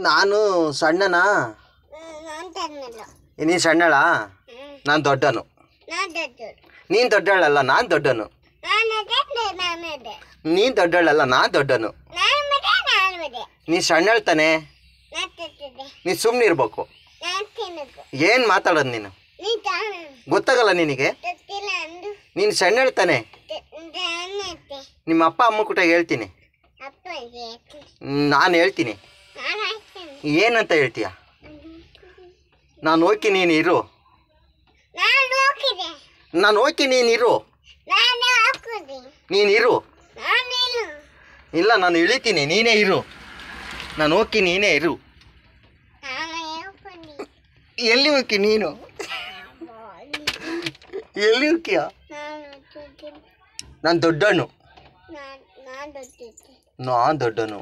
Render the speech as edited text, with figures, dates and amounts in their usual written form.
ನಾನು ಸಣ್ಣನಾ? ನೀನು ಸಣ್ಣಳ, ನಾನು ದೊಡ್ಡನು. ನೀನು ದೊಡ್ಡಳಲ್ಲ, ನಾನು ದೊಡ್ಡನು. ನೀನು ದೊಡ್ಡಳಲ್ಲ, ನಾನು ದೊಡ್ಡನು. ನೀನು ಸಣ್ಣಳು ತಾನೆ, ನೀನು ಸುಮ್ಮನೆ ಇರ್ಬೇಕು. ಏನು ಮಾತಾಡೋದು ನೀನು? ಗೊತ್ತಾಗಲ್ಲ ನಿನಗೆ? ನೀನು ಸಣ್ಣಳು ತಾನೆ. ನಿಮ್ಮ ಅಪ್ಪ ಅಮ್ಮ ಕೂಡ ಹೇಳ್ತೀನಿ. ನಾನು ಹೇಳ್ತೀನಿ. ಏನಂತ ಹೇಳ್ತೀಯ? ನಾನು ಓಕೆ, ನೀನು ಇರು. ನಾನು ಓಕೆ, ನೀನು ಇರು. ನೀನು ಇರು. ಇಲ್ಲ, ನಾನು ಇಳಿತೀನಿ, ನೀನೇ ಇರು. ನಾನು ಓಕೆ, ನೀನೇ ಇರು. ಎಲ್ಲಿ ಹೋಗಿ ನೀನು? ಎಲ್ಲಿ ಹೋಗ್ತೀಯ? ನಾನು ದೊಡ್ಡನು. ನಾನು ದೊಡ್ಡನು.